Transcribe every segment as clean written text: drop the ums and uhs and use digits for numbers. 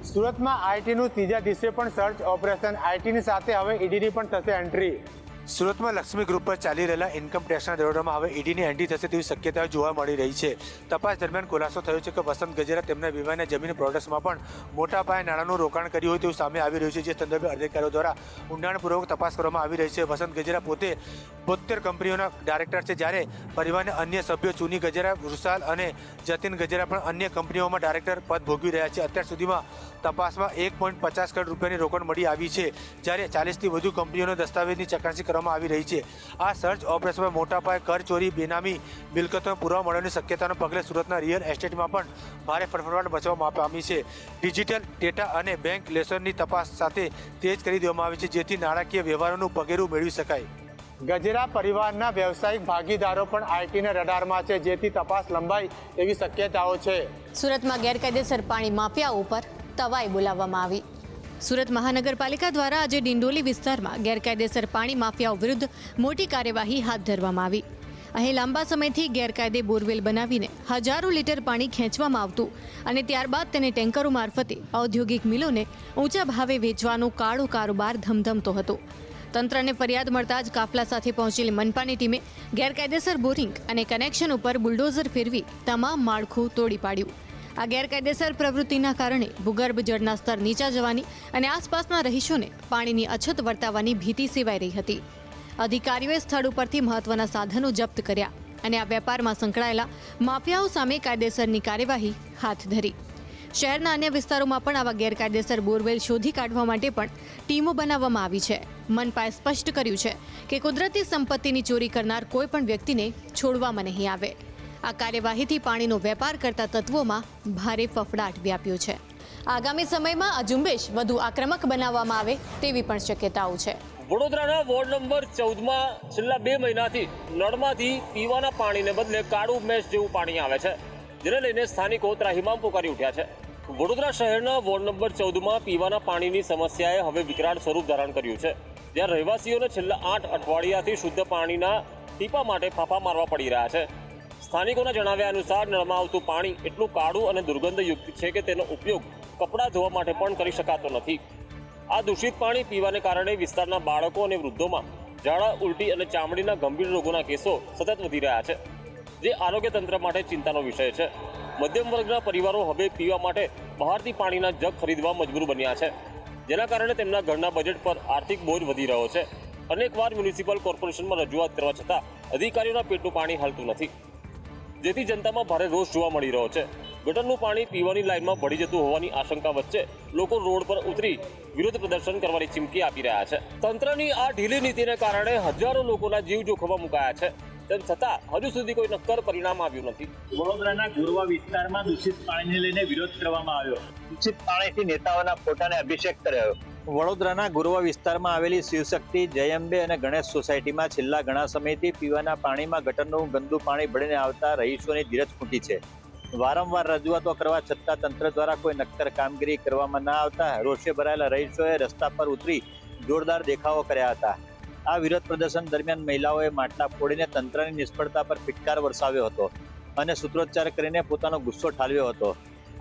સુરતમાં આઈટીનું ત્રીજા દિવસે પણ સર્ચ ઓપરેશન, આઈટીની સાથે હવે ઈડીની પણ થશે એન્ટ્રી। સુરતમાં લક્ષ્મી ગ્રુપ પર ચાલી રહેલા ઇન્કમ ટેક્સના દરોડામાં હવે ઈડીની એન્ટ્રી થશે તેવી શક્યતાઓ જોવા મળી રહી છે। તપાસ દરમિયાન ખુલાસો થયો છે કે વસંત ગજેરા તેમના વિમાનના જમીન પ્રોડક્ટ્સમાં પણ મોટા પાયે નાણાંનું રોકાણ કર્યું હોય તેવું સામે આવી રહ્યું છે, જે સંદર્ભે અધિકારીઓ દ્વારા ઊંડાણપૂર્વક તપાસ કરવામાં આવી રહી છે। વસંત ગજેરા પોતે 72 કંપનીઓના ડાયરેક્ટર છે, જ્યારે પરિવારના અન્ય સભ્યો ચુની ગજેરા, વૃષાલ અને જતીન ગજેરા પણ અન્ય કંપનીઓમાં ડાયરેક્ટર પદ ભોગવી રહ્યા છે। અત્યાર સુધીમાં તપાસમાં 1.50 કરોડ રૂપિયાની રોકડ મળી આવી છે, જ્યારે 40થી વધુ કંપનીઓના દસ્તાવેજની ચકાસણી કરવામાં આવી રહી છે। આ સર્ચ ઓપરેશનમાં મોટા પાયે કર ચોરી, બેનામી મિલકતોનો પુરાવા મળવાની શક્યતાના પગલે સુરતના રિયલ એસ્ટેટમાં પણ ભારે ફફડાટ મચવા પામી છે। ડિજિટલ ડેટા અને બેંક લેસનની તપાસ સાથે તેજ કરી દેવામાં આવી છે, જેથી નાણાકીય વ્યવહારોનું પગેરું મેળવી શકાય। ગજેરા પરિવારના વ્યવસાયિક ભાગીદારો પણ આઈટીના રડારમાં છે, જેથી તપાસ લંબાઈ તેવી શક્યતાઓ છે। સુરતમાં ગેરકાયદેસર પાણી માફિયાઓ પર તવાઈ બોલાવવામાં આવી। સુરત મહાનગરપાલિકા દ્વારા આજે ડિંડોલી વિસ્તારમાં ગેરકાયદેસર પાણી માફિયાઓ વિરુદ્ધ મોટી કાર્યવાહી હાથ ધરવામાં આવી। અહીં લાંબા સમયથી ગેરકાયદે બોરવેલ બનાવીને હજારો લીટર પાણી ખેંચવામાં આવતું અને ત્યારબાદ તેને ટેન્કરો મારફતે ઔદ્યોગિક મિલોને ઊંચા ભાવે વેચવાનો કાળો કારોબાર ધમધમતો હતો। તંત્રને ફરિયાદ મળતા જ કાફલા સાથે પહોંચેલી મનપાની ટીમે ગેરકાયદેસર બોરિંગ અને કનેક્શન ઉપર બુલડોઝર ફેરવી તમામ માળખું તોડી પાડ્યું। આ ગેરકાયદેસર પ્રવૃત્તિના કારણે ભૂગર્ભ જળના સ્તર નીચા જવાની અને આસપાસના રહીશોને પાણીની અછત વર્તાવાની ભીતિ સેવાઈ રહી હતી। અધિકારીઓએ સ્થળ ઉપરથી મહત્વના સાધનો જપ્ત કર્યા અને આ વેપારમાં સંકળાયેલા માફિયાઓ સામે કાયદેસરની કાર્યવાહી હાથ ધરી। શહેરના અન્ય વિસ્તારોમાં પણ આવા ગેરકાયદેસર બોરવેલ શોધી કાઢવા માટે પણ ટીમો બનાવવામાં આવી છે। મનપાએ સ્પષ્ટ કર્યું છે કે કુદરતી સંપત્તિની ચોરી કરનાર કોઈ પણ વ્યક્તિને છોડવામાં નહીં આવે। આ કાર્યવાહીથી પાણીનો વેપાર કરતા તત્વોમાં ભારે ફફડાટ વ્યાપ્યો છે। આગામી સમયમાં આ ઝુંબેશ વધુ આક્રમક બનાવવામાં આવે તેવી પણ શક્યતાઓ છે। વડોદરાના વોર્ડ નંબર 14માં છેલ્લા 2 મહિનાથી નળમાંથી પીવાના પાણીને બદલે કાળું મેશ જેવું પાણી આવે છે, જેને લઈને સ્થાનિકો ત્રાહિમામ પોકારી ઉઠ્યા છે। વડોદરા શહેરના વોર્ડ નંબર 14માં પીવાના પાણીની સમસ્યાએ હવે વિકરાળ સ્વરૂપ ધારણ કર્યું છે, જ્યાં રહેવાસીઓને છેલ્લા 8 અઠવાડિયાથી શુદ્ધ પાણીના ટીપા માટે ફાંફા મારવા પડી રહ્યા છે। સ્થાનિકોના જણાવ્યા અનુસાર નળમાં આવતું પાણી એટલું કાળું અને દુર્ગંધયુક્ત છે કે તેનો ઉપયોગ કપડાં ધોવા માટે પણ કરી શકાતો નથી। આ દૂષિત પાણી પીવાને કારણે વિસ્તારના બાળકો અને વૃદ્ધોમાં ઝાડા, ઉલટી અને ચામડીના ગંભીર રોગોના કેસો સતત વધી રહ્યા છે, જે આરોગ્ય તંત્ર માટે ચિંતાનો વિષય છે। મધ્યમ વર્ગના પરિવારો હવે પીવા માટે બહારથી પાણીના જગ ખરીદવા મજબૂર બન્યા છે, જેના કારણે તેમના ઘરના બજેટ પર આર્થિક બોજ વધી રહ્યો છે। અનેકવાર મ્યુનિસિપલ કોર્પોરેશનમાં રજૂઆત કરવા છતાં અધિકારીઓના પેટનું પાણી હાલતું નથી, જેથી જનતામાં ભારે રોષ જોવા મળી રહ્યો છે। ગટરનું પાણી પીવાની લાઇનમાં ભળી જતું હોવાની આશંકા વચ્ચે લોકો રોડ પર ઉતરી વિરોધ પ્રદર્શન કરવાની ચીમકી આપી રહ્યા છે। તંત્રની આ ઢીલી નીતિને કારણે હજારો લોકોના જીવ જોખમમાં મુકાયા છે, તેમ છતાં હજુ સુધી કોઈ નક્કર પરિણામ આવ્યું નથી। વડોદરાના ગોરવા વિસ્તારમાં દૂષિત પાણીને લઈને વિરોધ કરવામાં આવ્યો। દૂષિત પાણીથી નેતાઓના ફોટાને અભિષેક કર્યો। વડોદરાના ગોરવા વિસ્તારમાં આવેલી શિવશક્તિ, જયંબે અને ગણેશ સોસાયટીમાં છેલ્લા ઘણા સમયથી પીવાના પાણીમાં ગટરનું ગંદુ પાણી ભળીને આવતા રહીશોની ધીરજ ખૂટી છે। વારંવાર રજૂઆતો કરવા છતાં તંત્ર દ્વારા કોઈ નક્કર કામગીરી કરવામાં ન આવતા રોષે ભરાયેલા રહીશોએ રસ્તા પર ઉતરી જોરદાર દેખાવો કર્યા હતા। આ વિરોધ પ્રદર્શન દરમિયાન મહિલાઓએ માટલા ફોડીને તંત્રની નિષ્ફળતા પર ફિટકાર વરસાવ્યો હતો અને સૂત્રોચ્ચાર કરીને પોતાનો ગુસ્સો ઠાલવ્યો હતો।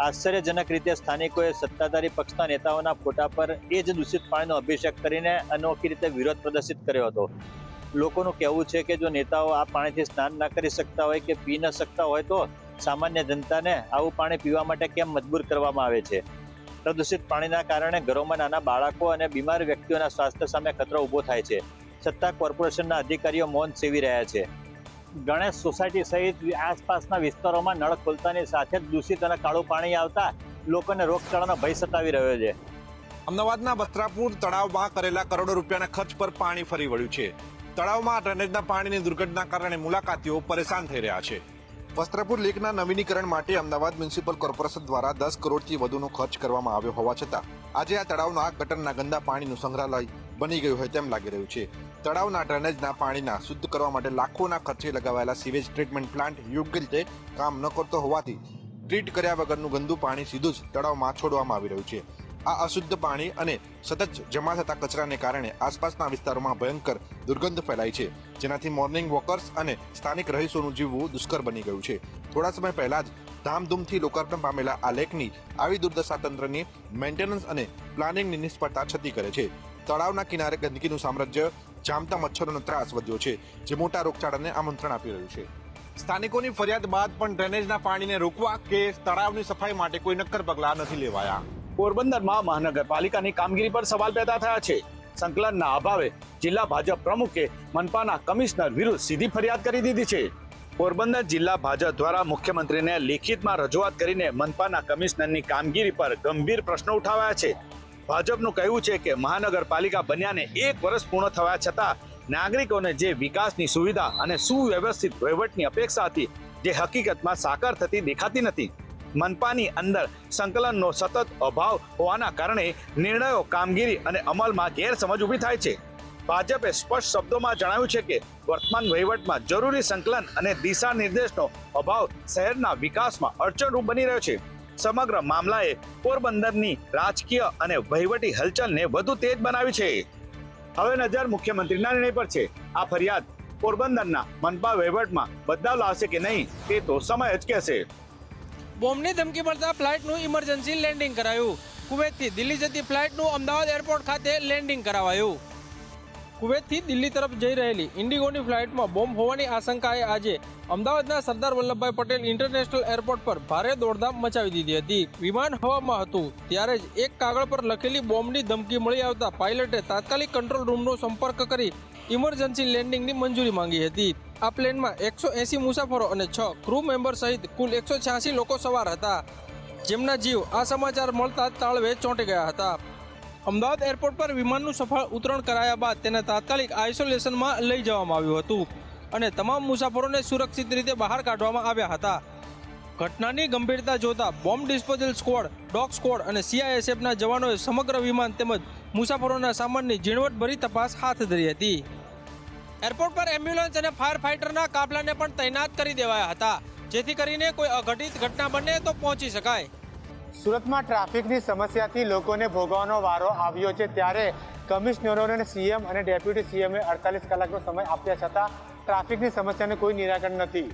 આશ્ચર્યજનક રીતે સ્થાનિકોએ સત્તાધારી પક્ષના નેતાઓના ફોટા પર એ જ દૂષિત પાણીનો અભિષેક કરીને અનોખી રીતે વિરોધ પ્રદર્શિત કર્યો હતો। લોકોનું કહેવું છે કે જો નેતાઓ આ પાણીથી સ્નાન ન કરી શકતા હોય કે પી ન શકતા હોય તો સામાન્ય જનતાને આવું પાણી પીવા માટે કેમ મજબૂર કરવામાં આવે છે। પ્રદૂષિત પાણીના કારણે ઘરોમાં નાના બાળકો અને બીમાર વ્યક્તિઓના સ્વાસ્થ્ય સામે ખતરો ઊભો થાય છે, છતાં કોર્પોરેશનના અધિકારીઓ મૌન સેવી રહ્યા છે। ગણેશ સોસાયટી સહિત આસપાસના વિસ્તારોમાં નળ ખોલતાની સાથે જ દૂષિત અને કાળું પાણી આવતા લોકોને રોગચાળાનો ભય સતાવી રહ્યો છે। અમદાવાદના વસ્ત્રાપુર તળાવમાં કરેલા કરોડો રૂપિયાના ખર્ચ પર પાણી ફરી વળ્યું છે। તળાવમાં ડ્રેનેજના પાણીની દુર્ઘટના કારણે મુલાકાતીઓ પરેશાન થઈ રહ્યા છે। વસ્ત્રાપુર લેકના નવીનીકરણ માટે અમદાવાદ મ્યુનિસિપલ કોર્પોરેશન દ્વારા 10 કરોડથી વધુનો ખર્ચ કરવામાં આવ્યો હોવા છતાં આજે આ તળાવનો આ ગટરના ગંદા પાણીનું સંગ્રહાલય બની ગયું હોય તેમ લાગી રહ્યું છે। તળાવના ડ્રેનેજના પાણીના શુદ્ધ કરવા માટે લાખોના ખર્ચે લગાવાયેલા સીવેજ ટ્રીટમેન્ટ પ્લાન્ટ યોગ્ય રીતે કામ ન કરતો હોવાથી ટ્રીટ કર્યા વગરનું ગંદુ પાણી સીધું જ તળાવમાં છોડવામાં આવી રહ્યું છે। આ અશુદ્ધ પાણી અને સતત જમા થતા કચરાને કારણે આસપાસના વિસ્તારોમાં ભયંકર દુર્ગંધ ફેલાય છે, જેનાથી મોર્નિંગ વોકર્સ અને સ્થાનિક રહીશોનું જીવવું દુષ્કર બની ગયું છે। થોડા સમય પહેલા જ ધામધૂમથી લોકાર્પણ પામેલા આ લેકની આવી દુર્દશા તંત્રની મેન્ટેનન્સ અને પ્લાનિંગની નિષ્ફળતા છતી કરે છે. તળાવના કિનારે ગંદકીનું સામ્રાજ્ય જામતા મચ્છરોનો ત્રાસ વધ્યો છે, જે મોટા રોગચાળાને આમંત્રણ આપી રહ્યું છે. સ્થાનિકોની ફરિયાદ બાદ પણ ડ્રેનેજના પાણીને રોકવા કે તળાવની સફાઈ માટે કોઈ નક્કર પગલાં નથી લેવાયા. પોરબંદરમાં મહાનગરપાલિકાની કામગીરી પર સવાલ પેદા થયા છે. સંકલનના અભાવે જિલ્લા ભાજપ પ્રમુખે મનપાના કમિશનર વિરુદ્ધ સીધી ફરિયાદ કરી દીધી છે. પોરબંદર જિલ્લા ભાજપ દ્વારા મુખ્યમંત્રીને લેખિતમાં રજૂઆત કરીને મનપાના કમિશનરની કામગીરી પર ગંભીર પ્રશ્નો ઉઠાવ્યા છે. ભાજપનું કહેવું છે કે મહાનગરપાલિકા બન્યાને 1 વર્ષ પૂર્ણ થવા છતાં નાગરિકોને જે વિકાસની સુવિધા અને સુવ્યવસ્થિત વહીવટની અપેક્ષા હતી, જે હકીકતમાં સાકાર થતી દેખાતી નથી. મનપાની અંદર સંકલનનો સતત અભાવ હોવાના કારણે નિર્ણયો, કામગીરી અને અમલમાં ગેરસમજ ઊભી થાય છે. ભાજપે સ્પષ્ટ શબ્દોમાં જણાવ્યું છે કે વર્તમાન વહીવટમાં જરૂરી સંકલન અને દિશા નિર્દેશનો અભાવ શહેરના વિકાસમાં અડચણરૂપ બની રહ્યો છે. સમગ્ર મામલાએ પોરબંદરની રાજકીય અને વહીવટી હલચલને વધુ તેજ બનાવી છે. હવે નજર મુખ્યમંત્રીના નિર્ણય પર છે. આ ફરિયાદ પોરબંદરના મનપા વહીવટમાં બદલાવ લાવશે કે નહીં, તે તો સમય જ કહેશે. બોમ્બની ધમકી મળતા ફ્લાઇટનું ઇમરજન્સી લેન્ડિંગ કરાયું. કુવૈતથી દિલ્હી જતી ફ્લાઇટનું અમદાવાદ એરપોર્ટ ખાતે લેન્ડિંગ કરાવાયું. કુવૈતથી દિલ્હી તરફ જઈ રહેલી ઇન્ડિગોની ફ્લાઇટમાં બોમ્બ હોવાની આશંકાએ આજે અમદાવાદના સરદાર વલ્લભભાઈ પટેલ ઇન્ટરનેશનલ એરપોર્ટ પર ભારે દોડધામ મચાવી દીધી હતી. વિમાન હવામાં હતું ત્યારે જ એક કાગળ પર લખેલી બોમ્બની ધમકી મળી આવતા પાયલટે તાત્કાલિક કંટ્રોલ રૂમનો સંપર્ક કરી ઇમરજન્સી લેન્ડિંગની મંજૂરી માંગી હતી. આ પ્લેનમાં 180 મુસાફરો અને 6 ક્રૂ મેમ્બર સહિત કુલ 186 લોકો સવાર હતા, જેમના જીવ આ સમાચાર મળતા તાળવે ચોંટી ગયા હતા. અમદાવાદ એરપોર્ટ પર વિમાનનું સફળ ઉતરણ કરાયા બાદ તેને તાત્કાલિક આઇસોલેશનમાં લઈ જવામાં આવ્યું હતું અને તમામ મુસાફરોને સુરક્ષિત રીતે બહાર કાઢવામાં આવ્યા હતા. ઘટનાની ગંભીરતા જોતા bomb disposal squad, dog squad અને CISFના જવાનોએ સમગ્ર વિમાન તેમજ મુસાફરોના સામાનની ઝીણવટભરી તપાસ હાથ ધરી હતી. એરપોર્ટ પર એમ્બ્યુલન્સ અને ફાયર ફાઇટરના કાફલાને પણ તૈનાત કરી દેવાયા હતા, જેથી કરીને કોઈ અઘટિત ઘટના બને તો પહોંચી શકાય. સુરતમાં ટ્રાફિકની સમસ્યાથી લોકોને ભોગવવાનો વારો આવ્યો છે, ત્યારે કમિશનરોને CM અને ડેપ્યુટી CMએ 48 કલાકનો સમય આપ્યા છતાં ટ્રાફિકની સમસ્યાને કોઈ નિરાકરણ નથી.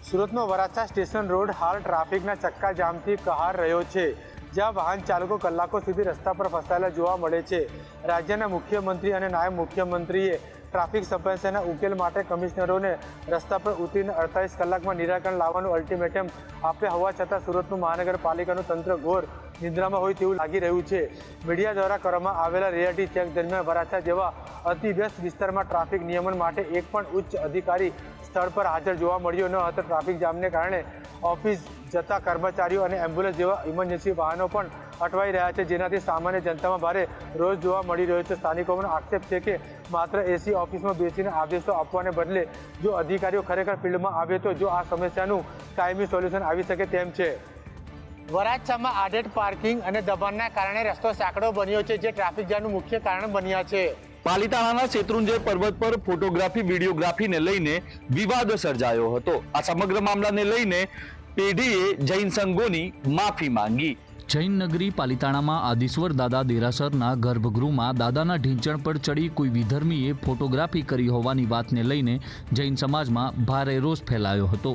સુરતનો વરાછા સ્ટેશન રોડ હાલ ટ્રાફિકના ચક્કાજામથી કહાર રહ્યો છે, જ્યાં વાહન ચાલકો કલાકો સુધી રસ્તા પર ફસાયેલા જોવા મળે છે. રાજ્યના મુખ્યમંત્રી અને નાયબ મુખ્યમંત્રીએ ટ્રાફિક સમસ્યાના ઉકેલ માટે કમિશનરોને રસ્તા પર ઉતરીને 48 કલાકમાં નિરાકરણ લાવવાનું અલ્ટિમેટમ આપ્યા હોવા છતાં સુરતનું મહાનગરપાલિકાનું તંત્ર ઘોર નિદ્રામાં હોય તેવું લાગી રહ્યું છે. મીડિયા દ્વારા કરવામાં આવેલા રિયાલિટી ચેક દરમિયાન વરાછા જેવા અતિવ્યસ્ત વિસ્તારમાં ટ્રાફિક નિયમન માટે એક પણ ઉચ્ચ અધિકારી સ્થળ પર હાજર જોવા મળ્યો ન હતો. ટ્રાફિક જામને કારણે ઓફિસ જતા કર્મચારીઓ અને એમ્બ્યુલન્સ જેવા ઇમરજન્સી વાહનો પણ અટવાઈ રહ્યા છે, જેનાથી સામાન્ય જનતામાં ભારે રોષ જોવા મળી રહ્યો છે. સ્થાનિકોનો આક્ષેપ છે કે માત્ર AC ઓફિસમાં બેસીને આદેશો આપવાને બદલે જો અધિકારીઓ ખરેખર ફિલ્ડમાં આવે તો જો આ સમસ્યાનું કાયમી સોલ્યુશન આવી શકે તેમ છે. વરાછામાં આડેડ પાર્કિંગ અને દબાણના કારણે રસ્તો સાંકડો બન્યો છે, જે ટ્રાફિક જામનું મુખ્ય કારણ બન્યા છે. પાલિતાણાના શેત્રુંજય પર્વત પર ફોટોગ્રાફી વિડીયોગ્રાફીને લઈને વિવાદ સર્જાયો હતો. આ સમગ્ર મામલાને લઈને પેઢીએ જૈન સંઘોની માફી માંગી. જૈન નગરી પાલિતાણામાં આદિશ્વર દાદા દેરાસરના ગર્ભગૃહમાં દાદાના ઢીંચણ પર ચડી કોઈ વિધર્મીએ ફોટોગ્રાફી કરી હોવાની વાતને લઈને જૈન સમાજમાં ભારે રોષ ફેલાયો હતો.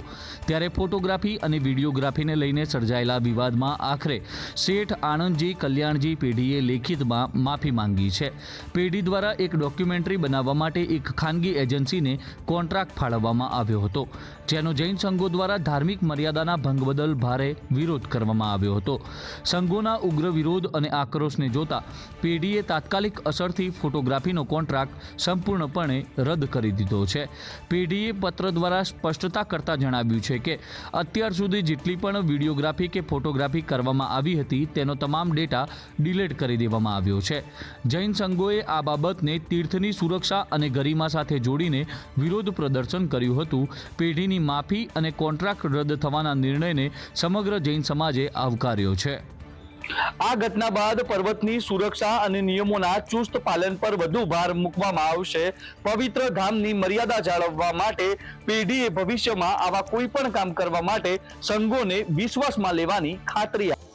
ત્યારે ફોટોગ્રાફી અને વિડીયોગ્રાફીને લઈને સર્જાયેલા વિવાદમાં આખરે શેઠ આનંદજી કલ્યાણજી પેઢીએ લેખિતમાં માફી માંગી છે. પેઢી દ્વારા એક ડોક્યુમેન્ટરી બનાવવા માટે એક ખાનગી એજન્સીને કોન્ટ્રાક્ટ ફાળવવામાં આવ્યો હતો, જેનો જૈન સંઘો દ્વારા ધાર્મિક મર્યાદાના ભંગ બદલ ભારે વિરોધ કરવામાં આવ્યો હતો. સંઘોના ઉગ્ર વિરોધ અને આક્રોશને જોતા પેઢીએ તાત્કાલિક અસરથી ફોટોગ્રાફીનો કોન્ટ્રાક્ટ સંપૂર્ણપણે રદ કરી દીધો છે. પેઢીએ પત્ર દ્વારા સ્પષ્ટતા કરતા જણાવ્યું છે કે અત્યાર સુધી જેટલી પણ વિડીયોગ્રાફી કે ફોટોગ્રાફી કરવામાં આવી હતી તેનો તમામ ડેટા ડિલીટ કરી દેવામાં આવ્યો છે. જૈન સંઘોએ આ બાબતને તીર્થની સુરક્ષા અને ગરિમા સાથે જોડીને વિરોધ પ્રદર્શન કર્યું હતું. પેઢીની માફી અને કોન્ટ્રાક્ટ રદ થવાના નિર્ણયને સમગ્ર જૈન સમાજે આવકાર્યો છે. આ ઘટના બાદ પર્વતની સુરક્ષા અને નિયમોના ચુસ્ત પાલન પર વધુ ભાર મૂકવામાં આવશે. પવિત્ર ધામની મર્યાદા જાળવવા માટે પેઢીએ ભવિષ્યમાં આવા કોઈ પણ કામ કરવા માટે સંઘોને વિશ્વાસમાં લેવાની ખાતરી આપી.